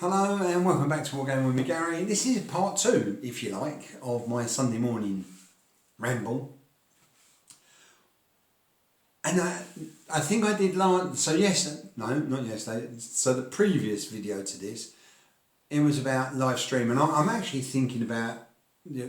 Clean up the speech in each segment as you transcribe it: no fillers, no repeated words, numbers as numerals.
Hello and welcome back to Wargaming with me, Gary. This is part 2, if you like, of my Sunday morning ramble. And I think I did not yesterday, so the previous video to this, it was about live stream. And I'm actually thinking about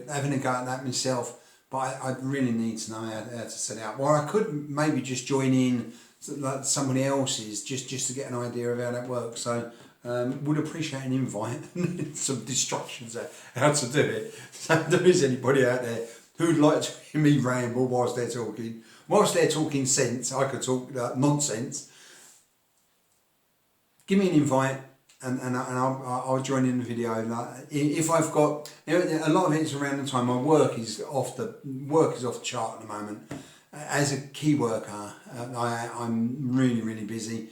having a go at that myself, but I really need to know how to set it up. Or I could maybe just join in like somebody else's just to get an idea of how that works. So would appreciate an invite and some instructions on how to do it. So if there is anybody out there who'd like to hear me ramble whilst they're talking sense, I could talk nonsense. Give me an invite and I'll join in the video. Like, if I've got a lot of it's around the time my work is off the chart at the moment. As a key worker, I'm really busy.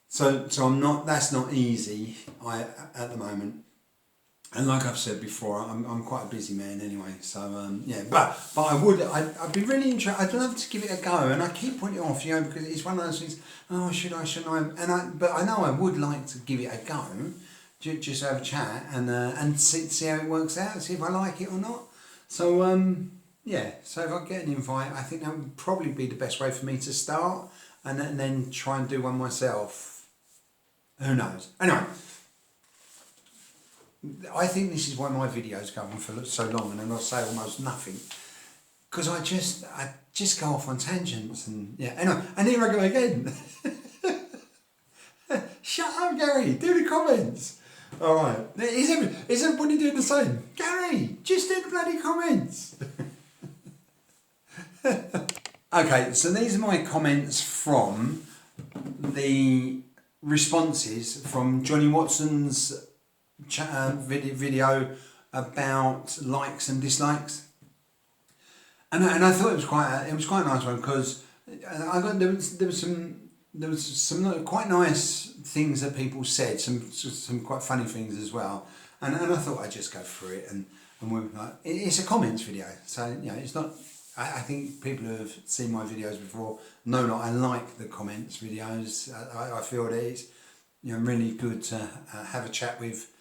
So I'm not. That's not easy. At the moment, and like I've said before, I'm quite a busy man anyway. So yeah, but I'd be really interested. I'd love to give it a go, and I keep putting it off, because it's one of those things. Oh, should I? But I know I would like to give it a go, just have a chat and see how it works out, see if I like it or not. So yeah. So if I get an invite, I think that would probably be the best way for me to start, and then try and do one myself. Who knows? Anyway, I think this is why my videos go on for so long and then I say almost nothing, because I just go off on tangents and yeah. Anyway, and here I go again. Shut up, Gary. Do the comments. All right. Is everybody doing the same? Gary, just do the bloody comments. Okay, so these are my comments from the responses from Johnny Watson's video about likes and dislikes, and I thought it was quite a nice one, because there was some quite nice things that people said, some quite funny things as well, and I thought I'd just go through it and we're like, it's a comments video, so it's not. I think people who have seen my videos before know that I like the comments videos. I feel that it's really good to have a chat with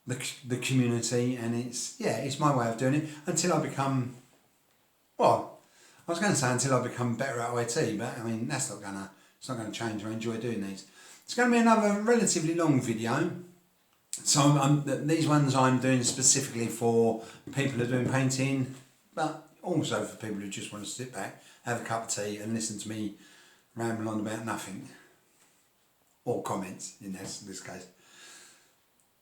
the community, and it's my way of doing it until I become, well, I was going to say until I become better at IT, but I mean it's not gonna change. I enjoy doing these. It's going to be another relatively long video. So these ones I'm doing specifically for people who are doing painting, but also for people who just want to sit back, have a cup of tea and listen to me ramble on about nothing. Or comments in this case.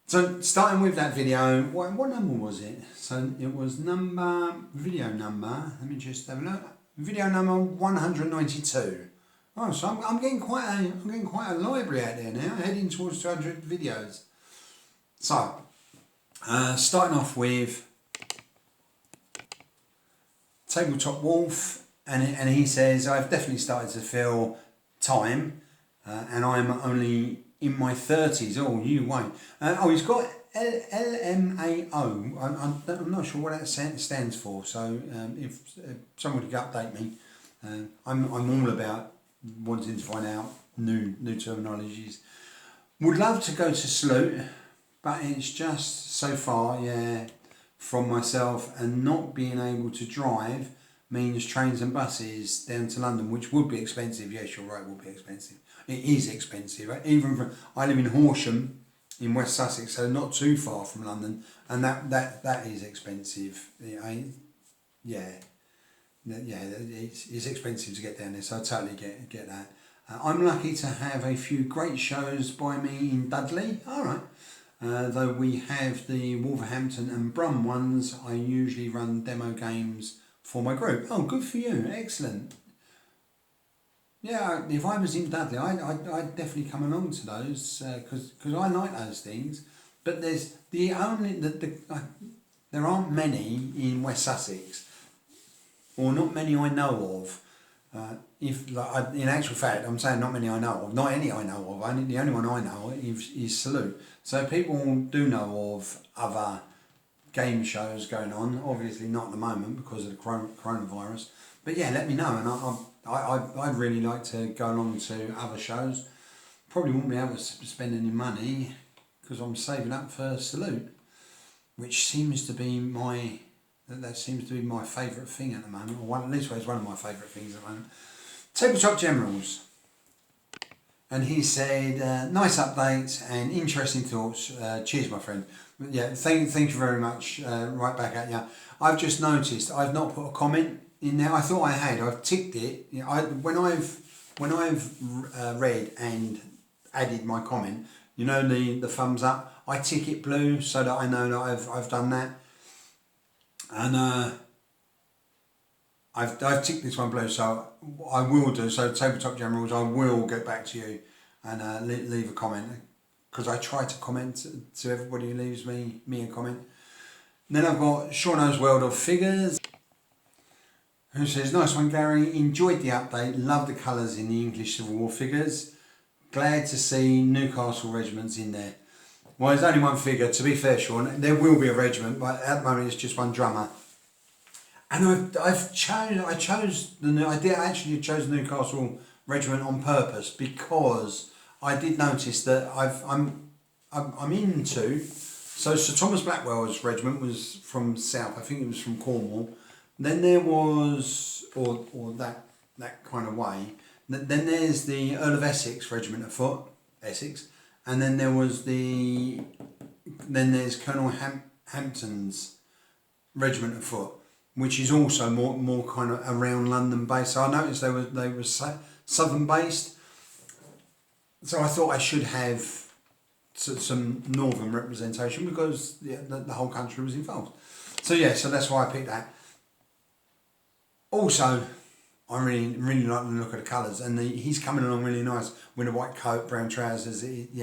So starting with that video, what number was it? So it was video number, let me just have a look. Video number 192. Oh, so I'm getting quite a library out there now, heading towards 200 videos. So, starting off with Tabletop Wolf, and he says, I've definitely started to feel time, and I'm only in my 30s. Oh, you won't. He's got LMAO. I'm not sure what that stands for, so if somebody could update me. I'm all about wanting to find out new terminologies. Would love to go to Sloot, but it's just so far, from myself, and not being able to drive means trains and buses down to London, which would be expensive. Yes, you're right, it will be expensive. It is expensive. Right? I live in Horsham in West Sussex, so not too far from London, and that is expensive. It's expensive to get down there, so I totally get that. I'm lucky to have a few great shows by me in Dudley. All right. Though we have the Wolverhampton and Brum ones, I usually run demo games for my group. Oh, good for you. Excellent. Yeah, if I was in Dudley, I'd definitely come along to those, because I like those things. But there aren't many in West Sussex, or not many I know of. In actual fact, I'm saying not many I know of, not any I know of. The only one I know is Salute. So people do know of other game shows going on. Obviously not at the moment because of the coronavirus. But yeah, let me know, and I'd really like to go along to other shows. Probably won't be able to spend any money because I'm saving up for Salute, which seems to be that seems to be my favourite thing at the moment, or at least it's one of my favourite things at the moment. Tabletop Generals. And he said, nice updates and interesting thoughts. Cheers, my friend. Yeah, thank you very much. Right back at you. I've just noticed I've not put a comment in there. I thought I had. I've ticked it. You know, when I've read and added my comment, you know, the thumbs up, I tick it blue so that I know that I've done that. And I've ticked this one blue, so I will do. So Tabletop Generals, I will get back to you and leave a comment, because I try to comment to everybody who leaves me a comment. And then I've got Shauno's World of Figures, who says, nice one, Gary. Enjoyed the update. Love the colours in the English Civil War figures. Glad to see Newcastle regiments in there. Well, there's only one figure. To be fair, Sean, there will be a regiment, but at the moment it's just one drummer. And I chose the Newcastle regiment on purpose, because I did notice that I'm into. So Sir Thomas Blackwell's regiment was from South. I think it was from Cornwall. Then there was, or that kind of way. Then there's the Earl of Essex regiment of foot, Essex, and then there's Colonel Hampton's regiment of foot, which is also more kind of around London based. So I noticed they were southern based. So I thought I should have some northern representation, because the whole country was involved. So yeah, so that's why I picked that. Also, I really like the look of the colours, and he's coming along really nice with a white coat, brown trousers. It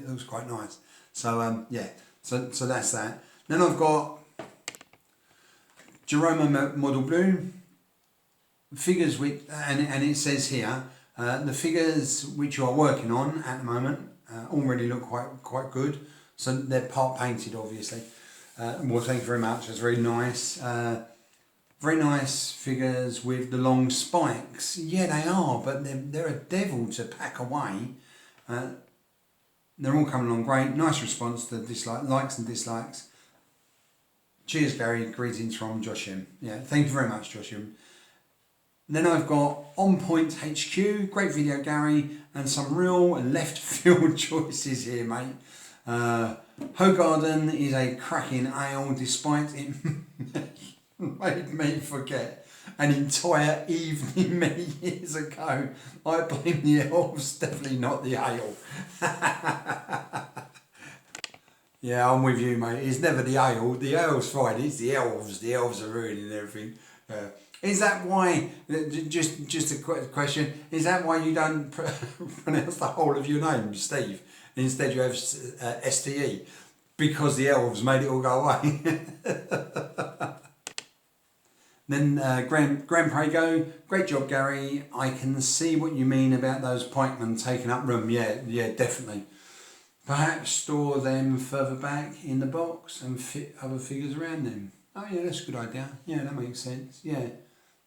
looks quite nice. So yeah, so that's that. Then I've got Jerome Model Blue figures with, and it says here the figures which you are working on at the moment already look quite good. So they're part painted, obviously. Well, thank you very much. That's very nice. Very nice figures with the long spikes. Yeah, they are, but they're a devil to pack away. They're all coming along great. Nice response to likes and dislikes. Cheers, Gary. Greetings from Joshim. Yeah, thank you very much, Joshim. Then I've got On Point HQ. Great video, Gary, and some real left field choices here, mate. Hogarden is a cracking ale, despite it made me forget an entire evening many years ago. I blame the elves, definitely not the ale. Yeah, I'm with you, mate. It's never the ale. The ale's fine. It's the elves. The elves are ruining everything. Is that why? Just a question. Is that why you don't pronounce the whole of your name, Steve? Instead, you have STE, because the elves made it all go away. Then Graham Prego, great job, Gary. I can see what you mean about those pikemen taking up room. Yeah, definitely. Perhaps store them further back in the box and fit other figures around them. Oh yeah, that's a good idea. Yeah, that makes sense. Yeah.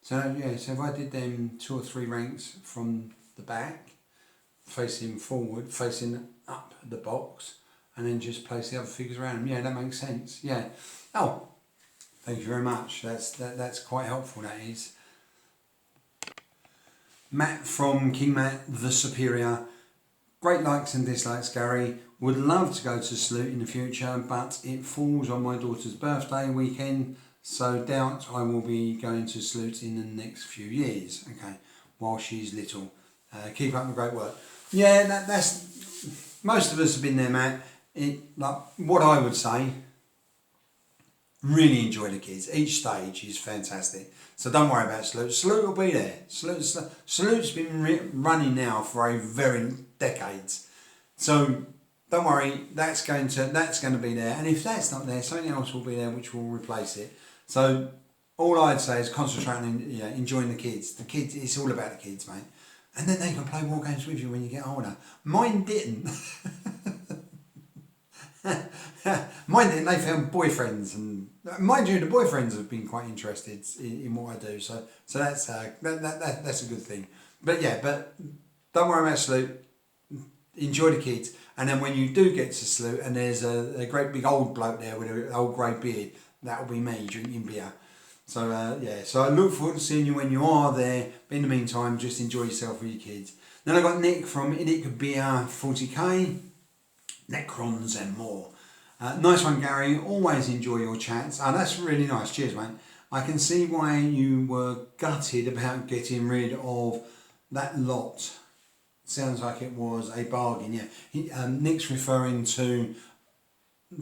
So if I did them 2 or 3 ranks from the back, facing forward, facing up the box, and then just place the other figures around them. Yeah, that makes sense. Yeah. Oh, thank you very much. That's quite helpful, that is. Matt from King Matt the Superior. Great likes and dislikes, Gary. Would love to go to Salute in the future, but it falls on my daughter's birthday weekend, so doubt I will be going to Salute in the next few years. Okay, while she's little. Keep up the great work. Yeah, that's most of us have been there, Matt. What I would say, really enjoy the kids. Each stage is fantastic. So don't worry about Salute. Salute will be there. Salute's been running now for a very decades. So don't worry, that's going to be there. And if that's not there, something else will be there which will replace it. So all I'd say is concentrate on enjoying the kids. The kids, it's all about the kids, mate. And then they can play war games with you when you get older. Mine didn't. Mine didn't. They found boyfriends, and mind you, the boyfriends have been quite interested in what I do. So that's a good thing. But yeah, don't worry about Salute. enjoy the kids, and then when you do get to salute and there's a great big old bloke there with an old grey beard, that'll be me drinking beer. So yeah, so I look forward to seeing you when you are there, but in the meantime just enjoy yourself with your kids. Then I got Nick from Idic Beer 40k, Necrons and more. Nice one, Gary, always enjoy your chats. Oh, that's really nice, cheers mate. I can see why you were gutted about getting rid of that lot. Sounds like it was a bargain, yeah. Nick's referring to,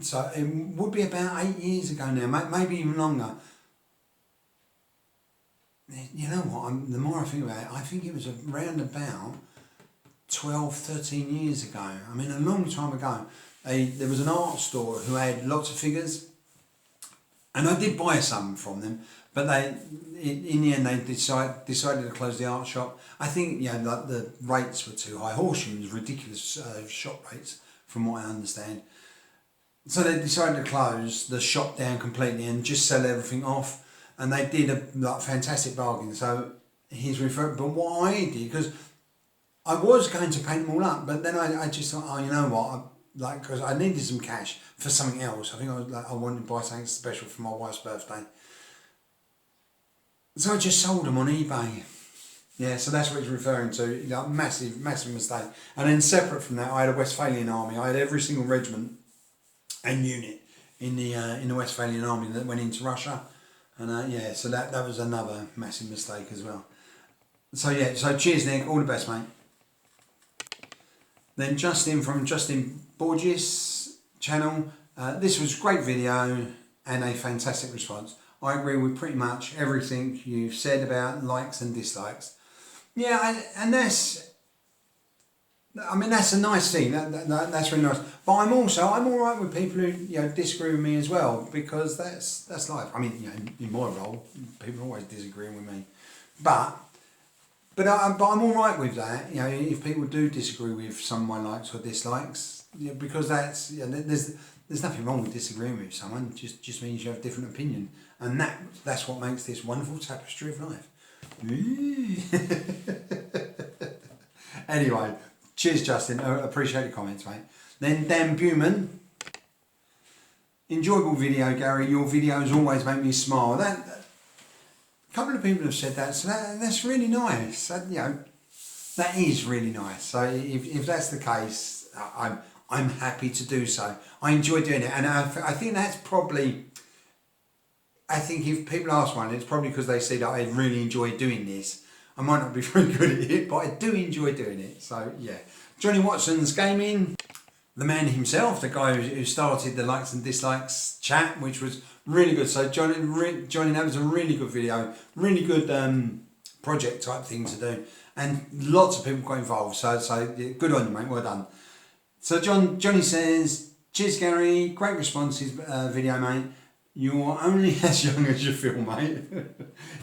so it would be about 8 years ago now, maybe even longer. You know what, the more I think about it, I think it was around about 12, 13 years ago. I mean, a long time ago. There was an art store who had lots of figures, and I did buy some from them, but in the end they decided to close the art shop. I think like the rates were too high. Horsham was ridiculous shop rates from what I understand. So they decided to close the shop down completely and just sell everything off, and they did a fantastic bargain. So he's referring, but what I did, because I was going to paint them all up, but then I just thought, oh, you know what, because I needed some cash for something else. I think I wanted to buy something special for my wife's birthday. So I just sold them on eBay. Yeah, so that's what he's referring to. Massive mistake. And then separate from that, I had a Westphalian army. I had every single regiment and unit in the Westphalian army that went into Russia. And yeah, so that was another massive mistake as well. So yeah, so cheers Nick, all the best mate. Then Justin from Justin Borges channel. This was a great video and a fantastic response. I agree with pretty much everything you've said about likes and dislikes. Yeah, and that's a nice thing. That's really nice. But I'm all right with people who disagree with me as well, because that's life. I mean, in my role, people are always disagreeing with me, but I'm all right with that. If people do disagree with some of my likes or dislikes, because that's there's nothing wrong with disagreeing with someone. It just means you have a different opinion, and that's what makes this wonderful tapestry of life. Anyway, cheers Justin. I appreciate the comments, mate. Then Dan Buman. Enjoyable video, Gary. Your videos always make me smile. A couple of people have said that, so that's really nice. That is really nice. So if that's the case, I'm happy to do so. I enjoy doing it, and I think that's probably. I think if people ask one, it's probably because they see that I really enjoy doing this. I might not be very good at it, but I do enjoy doing it. So yeah, Johnny Watson's Gaming, the man himself, the guy who started the likes and dislikes chat, which was really good. So Johnny, that was a really good video, really good project type thing to do, and lots of people got involved. So yeah, good on you, mate. Well done. So Johnny says, cheers Gary, great responses video, mate. You're only as young as you feel, mate.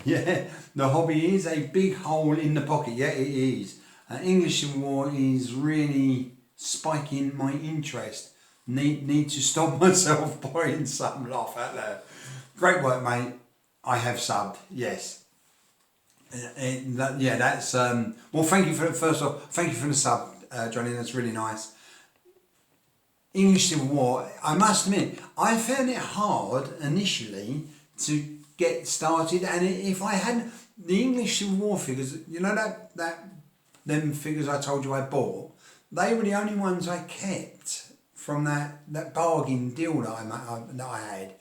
Yeah, the hobby is a big hole in the pocket. Yeah, it is. English Civil War is really spiking my interest. Need to stop myself buying some. Laugh out loud. Great work, mate. I have subbed. Yes. That's well. Thank you thank you for the sub, Johnny. That's really nice. English Civil War, I must admit, I found it hard initially to get started, and if I hadn't, the English Civil War figures, them figures I told you I bought, they were the only ones I kept from that bargain deal that I had.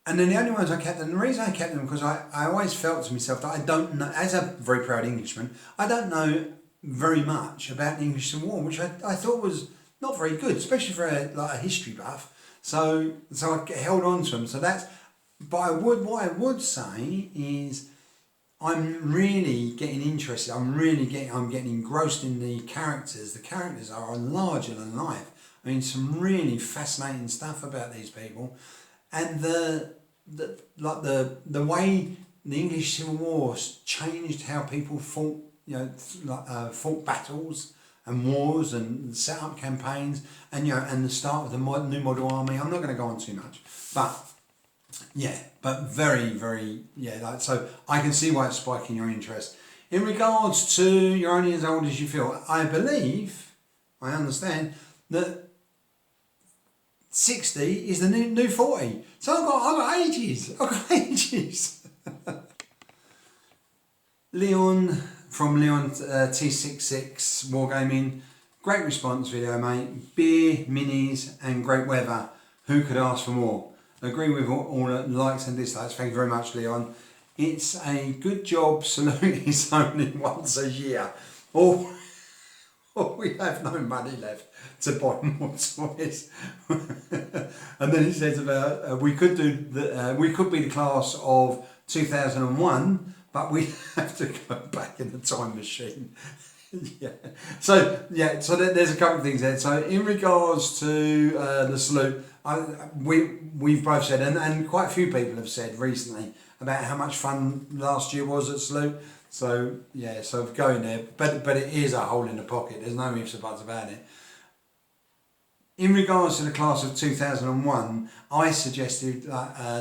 And then the only ones I kept, and the reason I kept them, because I always felt to myself that I don't know, as a very proud Englishman, I don't know very much about the English Civil War, which I thought was not very good, especially for a history buff. So I held on to them. So but what I would say is, I'm really getting interested. I'm getting engrossed in the characters. The characters are larger than life. I mean, some really fascinating stuff about these people, and the way the English Civil War changed how people fought. Fought battles and wars and set up campaigns, and and the start of the new model army. I'm not going to go on too much, but very, very, so I can see why it's spiking your interest. In regards to you're only as old as you feel, I believe I understand that 60 is the new 40. So I've got ages. I've got ages. Leon from Leon T66 Wargaming. Great response video, mate. Beer, minis, and great weather. Who could ask for more? Agree with all the likes and dislikes. Thank you very much, Leon. It's a good job. Salute is only once a year. Or we have no money left to buy more toys. And then it says about we could do we could be the class of 2001, but we have to go back in the time machine. So there's a couple of things there. So in regards to the salute, we've both said, and quite a few people have said recently about how much fun last year was at salute. So yeah, so going there, but it is a hole in the pocket. There's no ifs or buts about it. In regards to the class of 2001, I suggested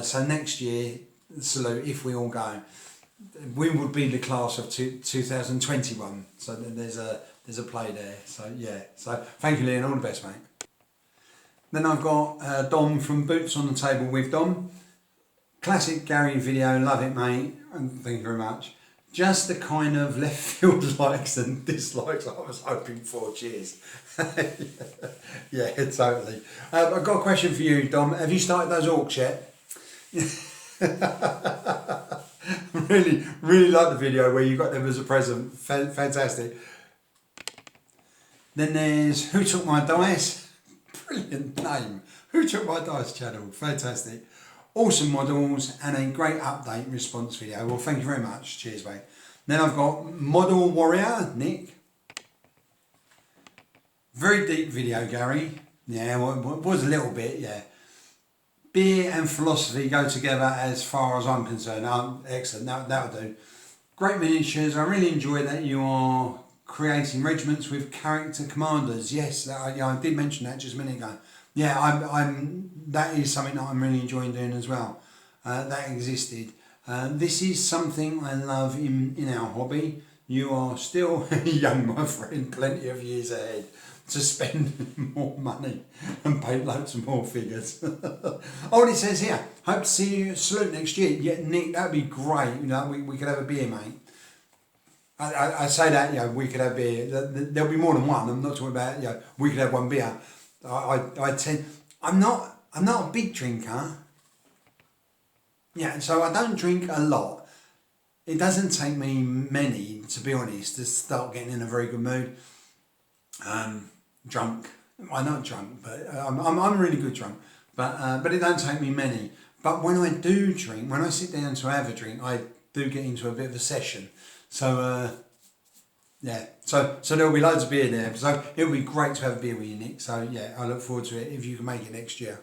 so next year salute, if we all go, we would be the class of 2021. So there's a play there. So yeah. So thank you, Lee, and all the best, mate. Then I've got Dom from Boots on the Table with Dom. Classic Garry video, love it, mate. And thank you very much. Just the kind of left field likes and dislikes I was hoping for. Cheers. Yeah, totally. I've got a question for you, Dom. Have you started those orcs yet? Really like the video where you got them as a present. Fantastic. Then there's Who Took My Dice? Brilliant name. Who Took My Dice channel. Fantastic. Awesome models and a great update response video. Well, thank you very much. Cheers, mate. Then I've got Model Warrior, Nick. Very deep video, Garry. Yeah, well, it was a little bit, yeah. Beer and philosophy go together as far as I'm concerned. Excellent, that'll do. Great miniatures. I really enjoy that you are creating regiments with character commanders. Yes, I did mention that just a minute ago. Yeah, that is something that I'm really enjoying doing as well. That existed. This is something I love in our hobby. You are still young, my friend, plenty of years ahead to spend more money and paint loads of more figures. Oh, and it says here, hope to see you at Salute next year. Yeah, Nick, that'd be great. You know, we could have a beer, mate. I say that, you know, we could have beer. There'll be more than one. I'm not talking about, you know, we could have one beer. I'm not a big drinker. Yeah, so I don't drink a lot. It doesn't take me many, to be honest, to start getting in a very good mood. Drunk. I'm not drunk, but I'm a really good drunk. But it don't take me many. But when I do drink, when I sit down to have a drink, I do get into a bit of a session. So yeah, so there'll be loads of beer there. So it'll be great to have a beer with you, Nick. So yeah, I look forward to it if you can make it next year.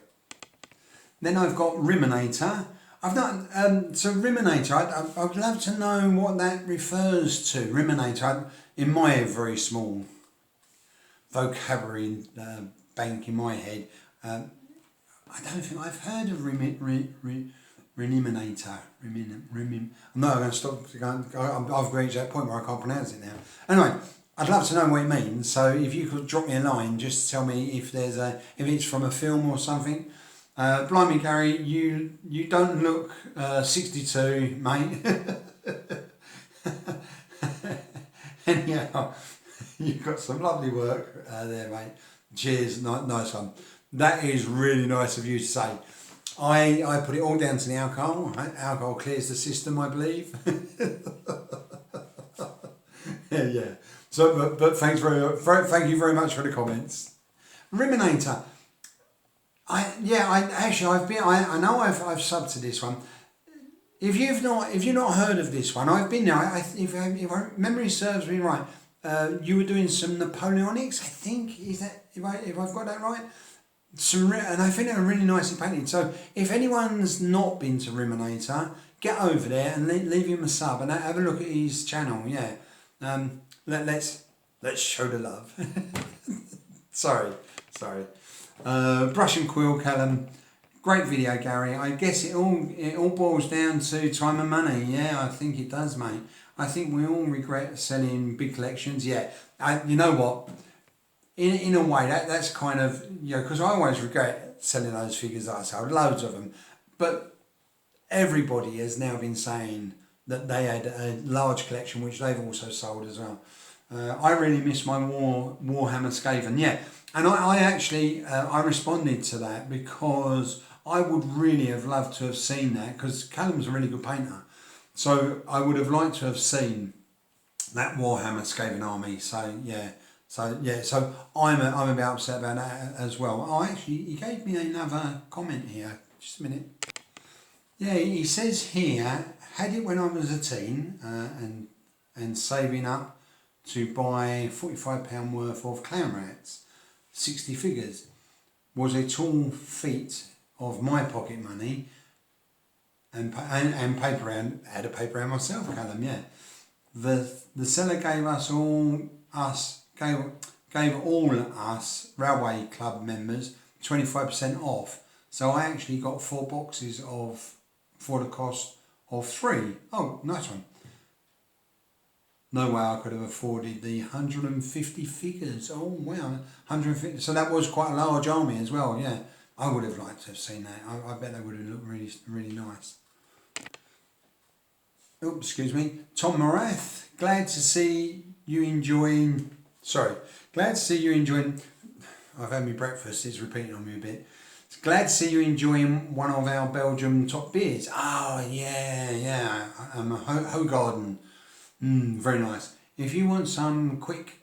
Then I've got Riminator. I've not so Riminator. I'd love to know what that refers to. Riminator, in my very small vocabulary bank in my head, I don't think I've heard of Riminator. I'm not going to stop. I've reached that point where I can't pronounce it now. Anyway, I'd love to know what it means. So if you could drop me a line, just tell me if it's from a film or something. Blimey, Garry, you don't look 62, mate. Anyhow, you've got some lovely work there, mate. Cheers, nice one. That is really nice of you to say. I put it all down to the alcohol. Alcohol clears the system, I believe. Yeah. So, but thank you very much for the comments. Riminator. I know I've subbed to this one. If you've not heard of this one, I've been there. If memory serves me right, you were doing some Napoleonics. I think if I've got that right. And I think they're really nicely painted. So if anyone's not been to Riminator, get over there and leave him a sub and have a look at his channel. Yeah, let's show the love. sorry. Brush and Quill, Callum. Great video, Garry. I guess it all boils down to time and money. Yeah, I think it does, mate. I think we all regret selling big collections. Yeah, you know what? in a way that's kind of, because I always regret selling those figures that I sold, loads of them, but everybody has now been saying that they had a large collection which they've also sold as well. I really miss my Warhammer Skaven, yeah, and I actually I responded to that because I would really have loved to have seen that, because Callum's a really good painter, so I would have liked to have seen that Warhammer Skaven army. So yeah. So I'm a bit upset about that as well. Oh, actually, he gave me another comment here. Just a minute. Yeah, he says here, had it when I was a teen and saving up to buy £45 worth of clown rats, 60 figures, was a tall feat of my pocket money and paper round. Had a paper round myself, Callum. Yeah, the seller gave all us Railway Club members 25% off. So I actually got 4 boxes for the cost of 3. Oh, nice one. No way I could have afforded the 150 figures. Oh wow, 150. So that was quite a large army as well. Yeah, I would have liked to have seen that. I bet they would have looked really, really nice. Oh, excuse me. Tom Morath, glad to see you enjoying. Glad to see you enjoying. I've had my breakfast. It's repeating on me a bit. Glad to see you enjoying one of our Belgium top beers. Oh yeah. Hoegaarden. Very nice. If you want some quick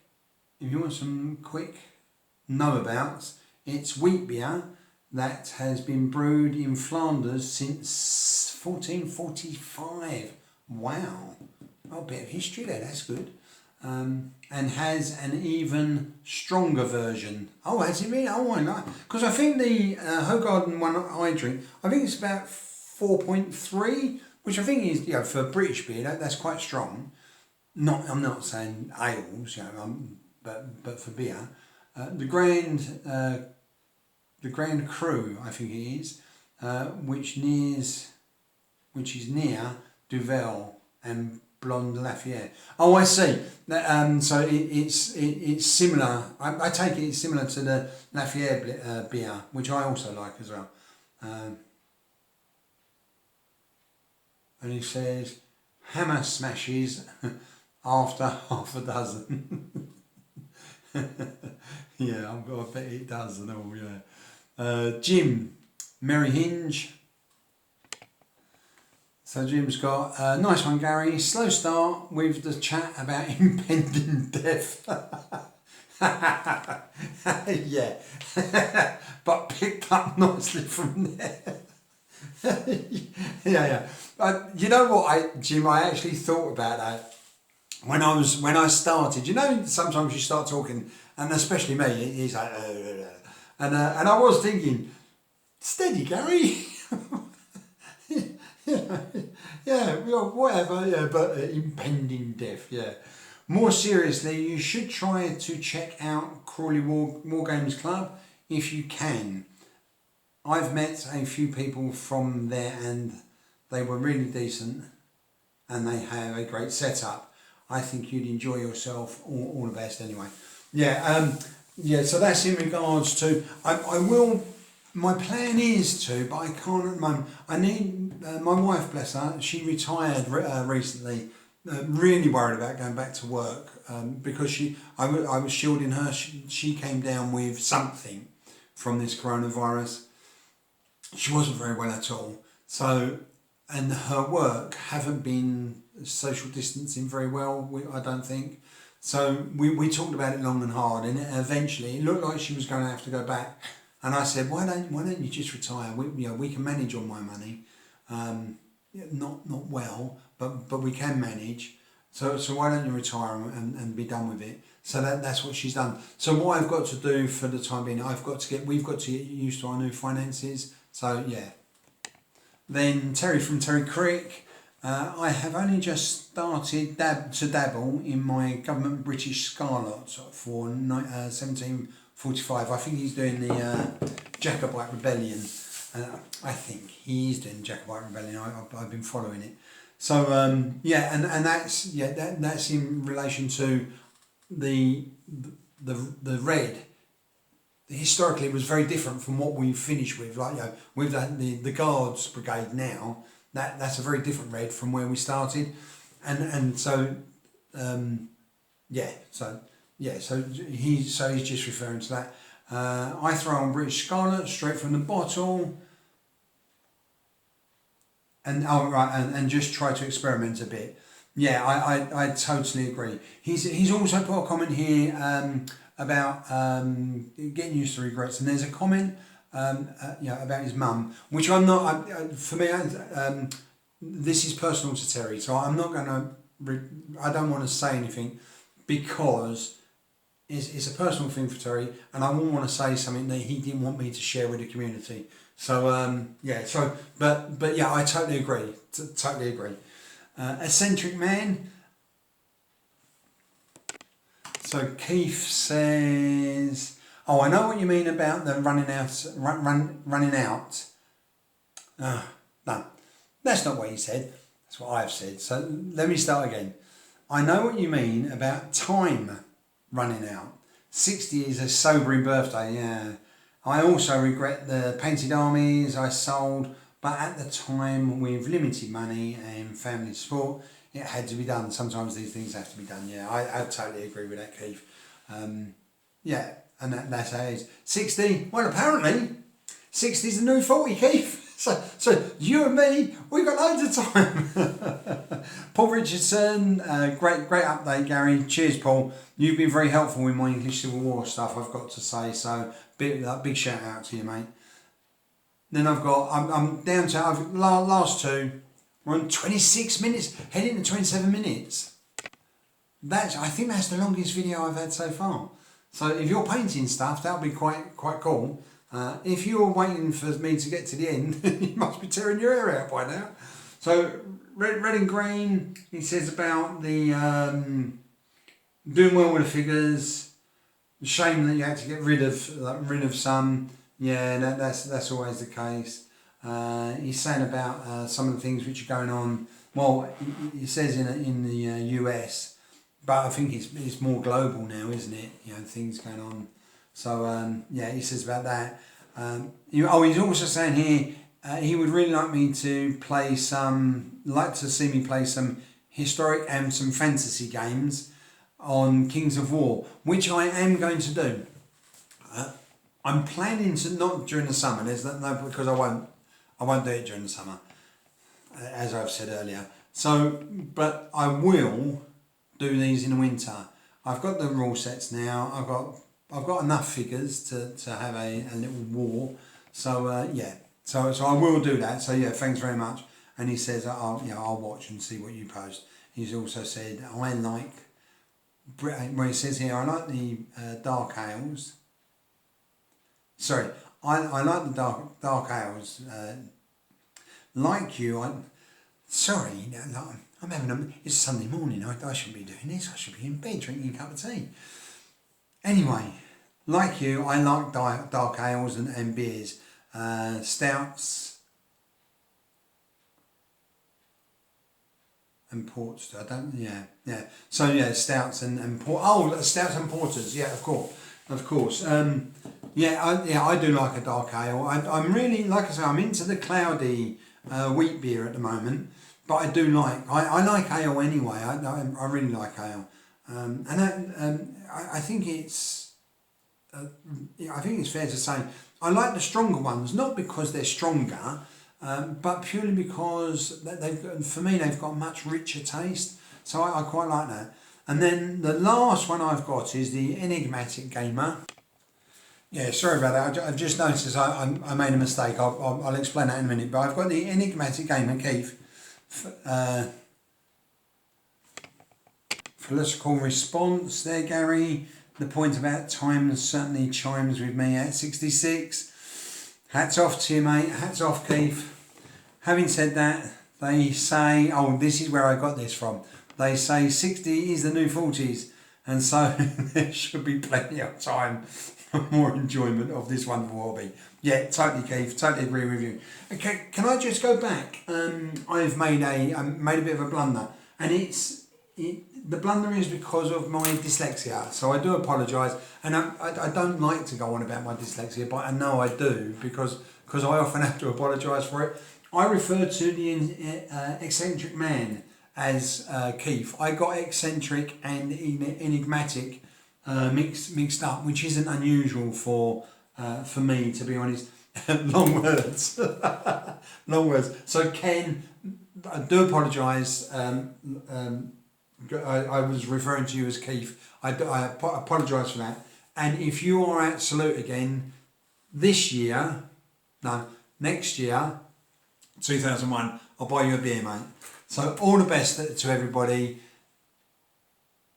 know-abouts, it's wheat beer that has been brewed in Flanders since 1445. Wow, a bit of history there. That's good. And has an even stronger version. Oh, has it really? Oh, I like. Because I think the Hoegaarden one I drink, I think it's about 4.3, which I think is, for British beer, that's quite strong. I'm not saying ales, but for beer, the Grand Cru, I think it is, which is near Duvel and Blonde Lafayette. Oh, I see. So it's similar. I take it's similar to the Lafayette beer, which I also like as well. And he says, hammer smashes after half a dozen. Yeah, I bet it does and all. Yeah. Jim, Merry Hinge. So Jim's got a nice one, Gary. Slow start with the chat about impending death. Yeah, but picked up nicely from there. Yeah. You know what, Jim? I actually thought about that when I started. Sometimes you start talking, and especially me, he's like, and I was thinking, steady, Gary. Yeah, whatever, yeah, but impending death, yeah. More seriously, you should try to check out Crawley War Games Club if you can. I've met a few people from there and they were really decent and they have a great setup. I think you'd enjoy yourself all the best anyway. Yeah, so that's in regards to, I will. My plan is to, but I can't at the moment. I need, my wife, bless her, she retired recently, really worried about going back to work because I was shielding her. She came down with something from this coronavirus. She wasn't very well at all. So, and her work haven't been social distancing very well, I don't think. So we talked about it long and hard, and eventually it looked like she was going to have to go back. And I said, why don't you just retire? We can manage on my money, not well, but we can manage. So why don't you retire and be done with it? So that's what she's done. So what I've got to do for the time being, we've got to get used to our new finances. So yeah. Then Terry from Terry Creek, I have only just started to dabble in my government British Scarlet for 1745. I think he's doing the Jacobite Rebellion. I think he is doing Jacobite Rebellion. I've been following it. So and that's in relation to the the red historically was very different from what we finished with. Like, you know, with the Guards Brigade now, that's a very different red from where we started, and so so he's just referring to that. I throw on British Scarlet straight from the bottle, and just try to experiment a bit. Yeah, I totally agree. He's also put a comment here about getting used to regrets, and there's a comment about his mum, which I'm not. For me, this is personal to Terry, so I'm not going to. I don't want to say anything because it's a personal thing for Terry, and I won't want to say something that he didn't want me to share with the community. So but yeah, I totally agree. Totally agree. Eccentric man. So Keith says, "Oh, I know what you mean about the running out. Running out. No, that's not what he said. That's what I've said. So let me start again. I know what you mean about time running out. 60 is a sobering birthday. Yeah. I also regret the painted armies I sold, but at the time, with limited money and family support, it had to be done. Sometimes these things have to be done. Yeah, I totally agree with that, Keith. Yeah, and that's how it is. 60, well, apparently, 60 is the new 40, Keith. So you and me, we've got loads of time. Paul Richardson, great update, Gary. Cheers, Paul. You've been very helpful in my English Civil War stuff, I've got to say. So big shout out to you, mate. Then I'm down to last two. We're on 26 minutes, heading to 27 minutes. I think that's the longest video I've had so far. So if you're painting stuff, that'll be quite cool. If you're waiting for me to get to the end, you must be tearing your hair out by now. So red and green, he says about the doing well with the figures. Shame that you had to get rid of some. Yeah, that's always the case. He's saying about some of the things which are going on. Well, he says in the US, but I think it's more global now, isn't it? You know, things going on. So he says about that. He's also saying here he would really like me to see me play some historic and some fantasy games on Kings of War, which I am going to do. I'm planning to not during the summer. Because I won't do it during the summer, as I've said earlier. So, but I will do these in the winter. I've got the rule sets now. I've got enough figures to have a little war. So So I will do that. So yeah, thanks very much. And he says I'll watch and see what you post. He's also said he says here I like the dark ales. Sorry, I like the dark ales. Like you, I'm having it's Sunday morning. I shouldn't be doing this. I should be in bed drinking a cup of tea. Anyway, like you, I like dark ales and beers, stouts and ports. So yeah, stouts and port. Oh, stouts and porters. Yeah, of course. I do like a dark ale. I'm really, like I say, I'm into the cloudy wheat beer at the moment. But I do I like ale anyway. I really like ale, I think it's fair to say I like the stronger ones, not because they're stronger, but purely because they've got a much richer taste. So I quite like that. And then the last one I've got is the Enigmatic Gamer. Yeah, sorry about that. I've just noticed I made a mistake. I'll explain that in a minute. But I've got the Enigmatic Gamer, Keith. Philosophical response there, Gary. The point about time certainly chimes with me at 66. Hats off to you, mate. Hats off, Keith. Having said that, they say, this is where I got this from. They say 60 is the new 40s, and so there should be plenty of time for more enjoyment of this wonderful hobby. Yeah, totally, Keith. Totally agree with you. Okay, can I just go back? I've made a bit of a blunder, and the blunder is because of my dyslexia, so I do apologise, and I don't like to go on about my dyslexia, but I know I do because I often have to apologise for it. I refer to the eccentric man as Keith. I got eccentric and enigmatic mixed up, which isn't unusual for me, to be honest. Long words, long words. So Ken, I do apologise. I was referring to you as Keith. I apologise for that. And if you are at Salute again next year, 2001, I'll buy you a beer, mate. So all the best to everybody.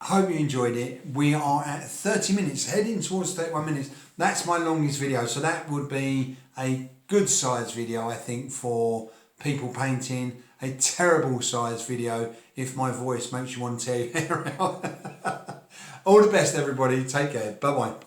Hope you enjoyed it. We are at 30 minutes, heading towards 31 minutes. That's my longest video, so that would be a good size video, I think, for people painting. A terrible size video if my voice makes you want to tear your hair out. All the best, everybody. Take care. Bye bye.